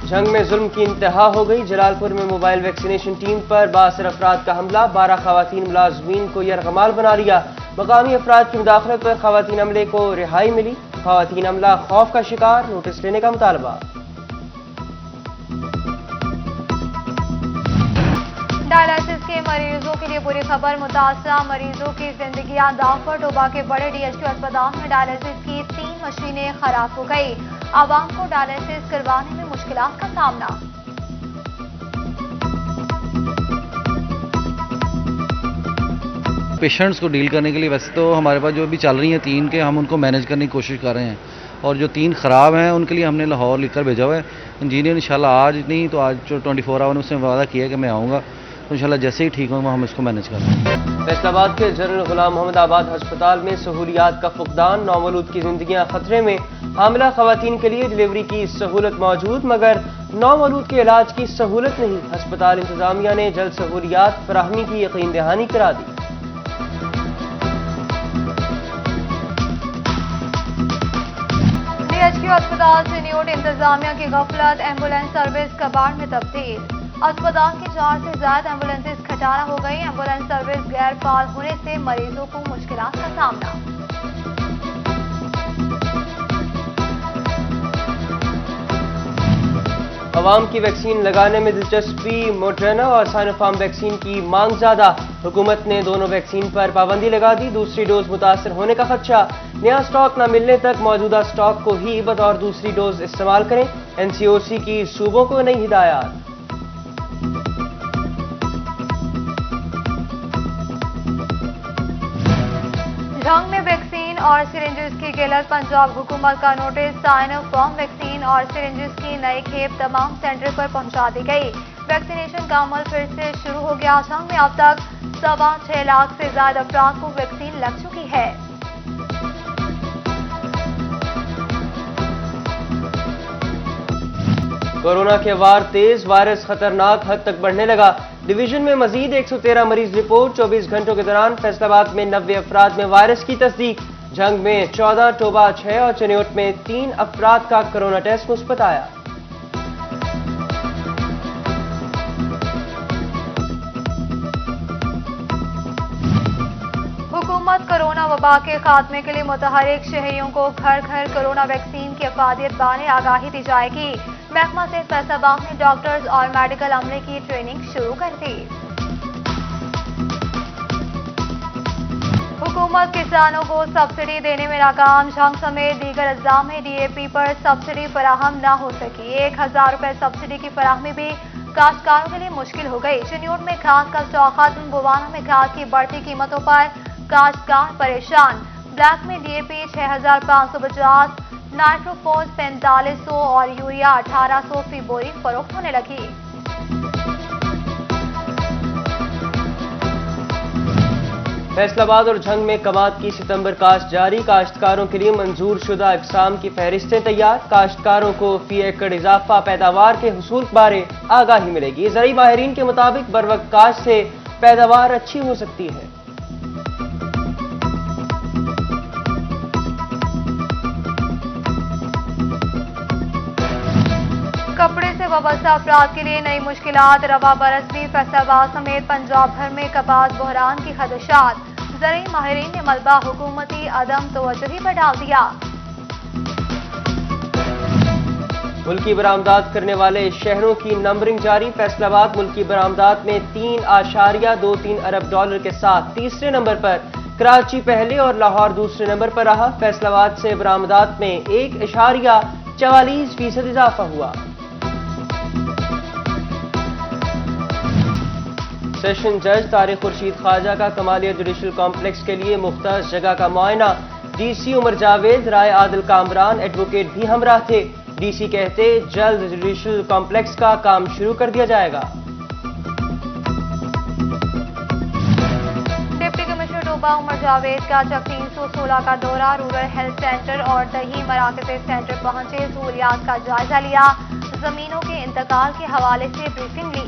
جنگ میں ظلم کی انتہا ہو گئی، جلالپور میں موبائل ویکسینیشن ٹیم پر بااثر افراد کا حملہ، 12 خواتین ملازمین کو یرغمال بنا لیا، مقامی افراد کی مداخلت پر خواتین عملے کو رہائی ملی، خواتین عملہ خوف کا شکار، نوٹس لینے کا مطالبہ۔ ڈائلسس کے مریضوں کے لیے بری خبر، متاثرہ مریضوں کی زندگیاں داؤ پر، ٹوبہ کے بڑے ڈی ایچ کیو اسپتال میں ڈائلسس کی 3 مشینیں خراب ہو گئی، عوام کو ڈائلسس کروانے میں مشکلات کا سامنا۔ پیشنٹس کو ڈیل کرنے کے لیے ویسے تو ہمارے پاس جو بھی چل رہی ہیں 3 کے، ہم ان کو مینیج کرنے کی کوشش کر رہے ہیں، اور جو 3 خراب ہیں ان کے لیے ہم نے لاہور لکھ کر بھیجا ہوا ہے۔ انجینئر انشاءاللہ آج نہیں تو آج 24 آور اس نے وعدہ کیا کہ میں آؤں گا، تو انشاءاللہ جیسے ہی ٹھیک ہوگا ہم اس کو مینیج کریں گے۔ فیصل آباد کے جنرل غلام محمد آباد ہسپتال میں سہولیات کا فقدان، نومولود کی زندگیاں خطرے میں، حاملہ خواتین کے لیے ڈلیوری کی سہولت موجود مگر نومولود کے علاج کی سہولت نہیں، ہسپتال انتظامیہ نے جلد سہولیات فراہمی کی یقین دہانی کرا دی۔ ڈی ایچ کیو اسپتال سے نیوٹ، انتظامیہ کی غفلت، ایمبولینس سروس کباڑ میں تبدیل، اسپتال کی 4 سے زائد ایمبولینسز کھٹانہ ہو گئی، ایمبولینس سروس غیر فعال ہونے سے مریضوں کو مشکلات کا سامنا۔ عوام کی ویکسین لگانے میں دلچسپی، موڈرنا اور سائنوفارم ویکسین کی مانگ زیادہ، حکومت نے دونوں ویکسین پر پابندی لگا دی، دوسری ڈوز متاثر ہونے کا خدشہ، نیا سٹاک نہ ملنے تک موجودہ سٹاک کو ہی بطور دوسری ڈوز استعمال کریں، این سی او سی کی صوبوں کو نئی ہدایات۔ جنگ میں ویکسین اور سرنجز کی قلت، پنجاب حکومت کا نوٹس، سائنوفارم ویکسین اور سرنجز کی نئی کھیپ تمام سینٹر پر پہنچا دی گئی، ویکسینیشن کا عمل پھر سے شروع ہو گیا، جنگ میں اب تک 6.25 لاکھ سے زائد افراد کو ویکسین لگ چکی ہے۔ کورونا کے وار تیز، وائرس خطرناک حد تک بڑھنے لگا، ڈویژن میں مزید 113 مریض رپورٹ، 24 گھنٹوں کے دوران فیصل آباد میں 90 افراد میں وائرس کی تصدیق، جنگ میں 14، ٹوبہ 6 اور چنیوٹ میں 3 افراد کا کورونا ٹیسٹ مثبت آیا۔ حکومت کورونا وبا کے خاتمے کے لیے متحرک، شہریوں کو گھر گھر کورونا ویکسین کی افادیت بانے آگاہی دی جائے گی، محکمہ صحت فیصل آباد نے ڈاکٹرز اور میڈیکل عملے کی ٹریننگ شروع کر دی۔ حکومت کسانوں کو سبسڈی دینے میں ناکام، جنگ سمیت دیگر اجزاء میں D A P per subsidy فراہم نہ ہو سکی، 1000 روپے سبسڈی کی فراہمی بھی کاشتکاروں کے لیے مشکل ہو گئی، چنیوٹ میں کھاد کا اسٹاک ختم، گوانا میں کھاد کی بڑھتی قیمتوں پر کاشتکار پریشان، بلیک میں ڈی اے پی 6550، نائٹروفوس 4500 اور یوریا 1800 فی بوری فروخت ہونے لگی۔ فیصل آباد اور جھنگ میں کماد کی ستمبر کاشت جاری، کاشتکاروں کے لیے منظور شدہ اقسام کی فہرستیں تیار، کاشتکاروں کو فی ایکڑ اضافہ پیداوار کے حصول بارے آگاہی ملے گی، زرعی ماہرین کے مطابق بروقت کاشت سے پیداوار اچھی ہو سکتی ہے۔ کپڑے سے وابستہ افراد کے لیے نئی مشکلات، رواں برس بھی فیصل آباد سمیت پنجاب بھر میں کپاس بحران کی خدشات، زرعی ماہرین نے ملبہ حکومتی عدم توجہی پر ڈال دیا۔ ملکی برآمدات کرنے والے شہروں کی نمبرنگ جاری، فیصل آباد ملکی برآمدات میں 3.23 ارب ڈالر کے ساتھ تیسرے نمبر پر، کراچی پہلے اور لاہور دوسرے نمبر پر رہا، فیصل آباد سے برآمدات میں 1.44% اضافہ ہوا۔ سیشن جج طارق خورشید خواجہ کا کمالیہ جوڈیشل کمپلیکس کے لیے مختص جگہ کا معائنہ، ڈی سی عمر جاوید، رائے عادل کامران، ایڈوکیٹ بھی ہمراہ تھے، ڈی سی کہتے جلد جوڈیشل کمپلیکس کا کام شروع کر دیا جائے گا۔ ڈپٹی کمشنر ٹوبہ عمر جاوید کا چک 316 کا دورہ، رورل ہیلتھ سینٹر اور دیہی مراکز سینٹر پہنچے، سہولیات کا جائزہ لیا، زمینوں کے انتقال کے حوالے سے بریفنگ لی۔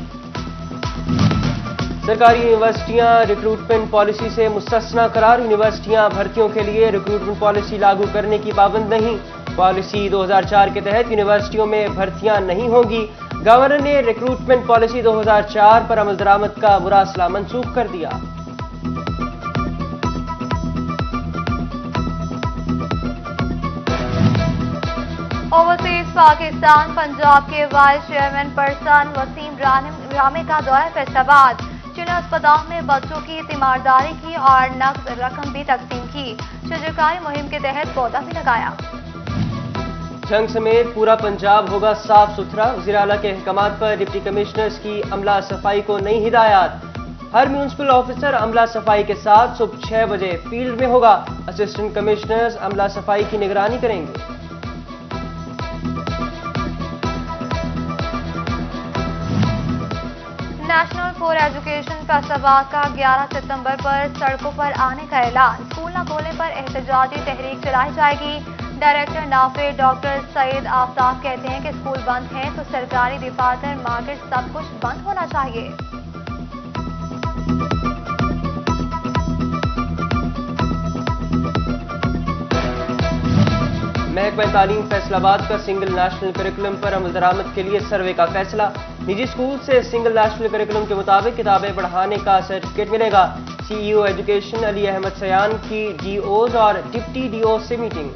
سرکاری یونیورسٹیاں ریکروٹمنٹ پالیسی سے مستثنی قرار، یونیورسٹیاں بھرتیوں کے لیے ریکروٹمنٹ پالیسی لاگو کرنے کی پابند نہیں، پالیسی 2004 کے تحت یونیورسٹیوں میں بھرتیاں نہیں ہوں گی، گورنر نے ریکروٹمنٹ پالیسی 2004 پر عمل درآمد کا مراسلہ منسوخ کر دیا۔ اوورسیز پاکستان پنجاب کے vice chairman person Waseem Ramay کا دورہ فیصل آباد، چنا اسپتال میں بچوں کی تیمارداری کی اور نقد رقم بھی تقسیم کی، شجرکاری مہم کے تحت پودا بھی لگایا۔ جنگ سمیت پورا پنجاب ہوگا صاف ستھرا، وزیر اعلیٰ کے احکامات پر ڈپٹی کمشنرز کی عملہ صفائی کو نئی ہدایات، ہر میونسپل آفیسر عملہ صفائی کے ساتھ صبح 6 بجے فیلڈ میں ہوگا، اسسٹنٹ کمشنرز عملہ صفائی کی نگرانی کریں گے۔ نیشنل فور ایجوکیشن فیصل آباد کا 11 ستمبر پر سڑکوں پر آنے کا اعلان، اسکول نہ کھولنے پر احتجاجی تحریک چلائی جائے گی۔ ڈائریکٹر نافع ڈاکٹر سعید آفتاب کہتے ہیں کہ اسکول بند ہیں تو سرکاری دفاتر، مارکیٹ سب کچھ بند ہونا چاہیے۔ محکمہ تعلیم فیصل آباد کا سنگل نیشنل کریکولم پر عمل درآمد کے لیے سروے کا فیصلہ، نجی اسکول سے سنگل نیشنل کریکولم کے مطابق کتابیں پڑھانے کا سرٹیفکیٹ ملے گا۔ سی ای او ایجوکیشن علی احمد سیان کی ڈی اوز اور ڈپٹی ڈی او سے میٹنگ۔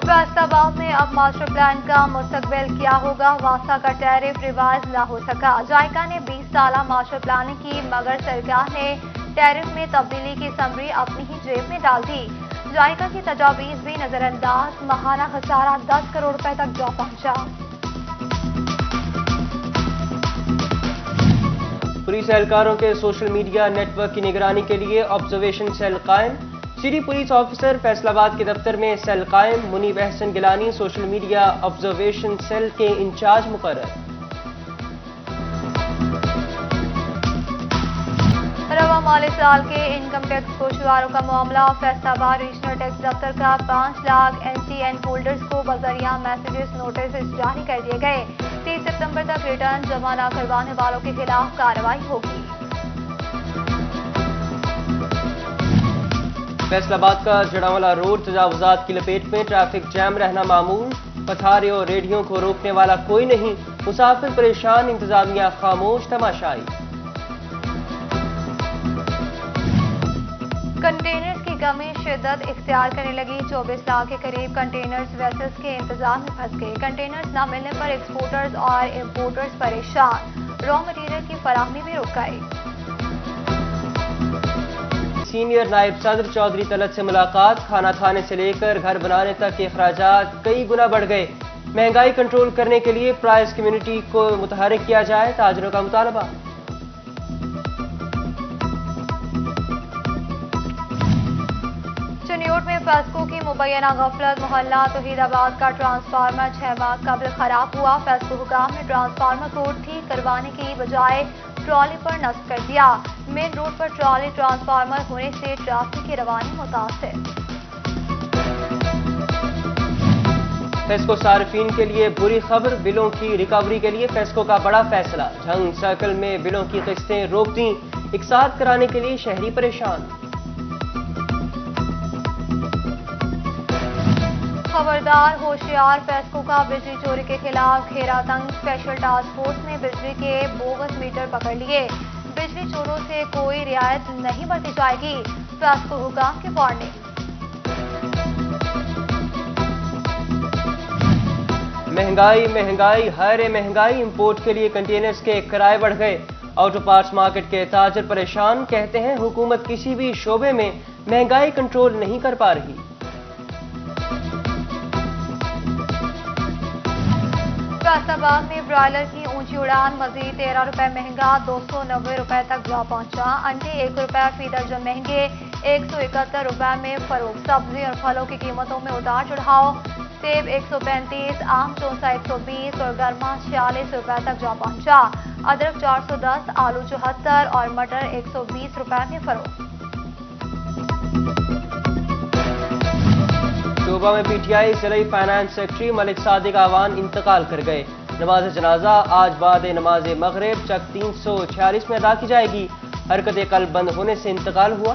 فیصل آباد میں اب ماسٹر پلان کا مستقبل کیا ہوگا، واسطہ کا ٹیرف ریوائز نہ ہو سکا، جائکا نے 20 سالہ ماسٹر پلاننگ کی مگر سرکار نے ٹیرف میں تبدیلی کی سمری اپنی ہی جیب میں ڈال دی، جائکا کی تجاویز بھی نظر انداز، ماہانہ خسارہ 10 کروڑ روپے تک جا پہنچا۔ پولیس اہلکاروں کے سوشل میڈیا نیٹ ورک کی نگرانی کے لیے آبزرویشن سیل قائم، city police officer Faisalabad کے دفتر میں سیل قائم، Munib Ahsan Gilani social media observation cell کے انچارج مقرر۔ رواں مالی سال کے انکم ٹیکس گوشواروں کا معاملہ، فیصل آباد ریجنل ٹیکس دفتر کا 5 لاکھ NCN ہولڈرز کو بذریعہ میسیجز نوٹسز جاری کر دیے گئے، 30 ستمبر تک ریٹرن جمع نہ کروانے والوں کے خلاف کارروائی ہوگی۔ فیصل آباد کا جڑاولا روڈ تجاوزات کی لپیٹ میں، ٹریفک جام رہنا معمول، پتھارے اور ریڑھیوں کو روکنے والا کوئی نہیں، مسافر پریشان، انتظامیہ خاموش تماشائی۔ کنٹینرز کی کمی شدت اختیار کرنے لگی، 24 لاکھ کے قریب کنٹینرز ویسلز کے انتظام میں پھنس گئے، کنٹینرز نہ ملنے پر ایکسپورٹرز اور امپورٹرز پریشان، را مٹیریل کی فراہمی بھی رک گئی۔ سینئر نائب صدر چودھری طلعت سے ملاقات، کھانا کھانے سے لے کر گھر بنانے تک کے اخراجات کئی گنا بڑھ گئے، مہنگائی کنٹرول کرنے کے لیے پرائز کمیونٹی کو متحرک کیا جائے، تاجروں کا مطالبہ۔ چنیوٹ میں فیسکو کی مبینہ غفلت، محلہ توحید آباد کا ٹرانسفارمر 6 ماہ قبل خراب ہوا، فیسکو حکام نے ٹرانسفارمر کو ٹھیک کروانے کی بجائے ٹرالی پر نصب کر دیا، مین روڈ پر ٹرالی ٹرانسفارمر ہونے سے ٹریفک کی روانی متاثر۔ فیسکو صارفین کے لیے بری خبر، بلوں کی ریکوری کے لیے فیسکو کا بڑا فیصلہ، جھنگ سرکل میں بلوں کی قسطیں روک دیں، اقساط کرانے کے لیے شہری پریشان۔ خبردار ہوشیار، فیسکو کا بجلی چوری کے خلاف گھیرا تنگ، اسپیشل ٹاسک فورس نے بجلی کے بوگس میٹر پکڑ لیے، بجلی چوروں سے کوئی رعایت نہیں برتی جائے گی، فیسکو حکام کی وارننگ۔ مہنگائی مہنگائی ہر مہنگائی، امپورٹ کے لیے کنٹینرز کے کرائے بڑھ گئے، آٹو پارٹس مارکیٹ کے تاجر پریشان، کہتے ہیں حکومت کسی بھی شعبے میں مہنگائی کنٹرول نہیں کر پا رہی۔ فیصل آباد میں برائلر کی اونچی اڑان، مزید 13 روپے مہنگا، 290 روپے تک جا پہنچا، انڈے 1 روپے فی درجن مہنگے، 171 روپے میں فروخت، سبزی اور پھلوں کی قیمتوں میں اتار چڑھاؤ، سیب 135، آم چونسا 120 اور گرما 46 روپے تک جا پہنچا، ادرک 410، آلو 74 اور مٹر 120 روپے میں فروخت۔ صوبہ میں پی ٹی آئی ضلعی فائنانس سیکرٹری ملک صادق آوان انتقال کر گئے، نماز جنازہ آج بعد نماز مغرب چک 346 میں ادا کی جائے گی، حرکت قلب بند ہونے سے انتقال ہوا،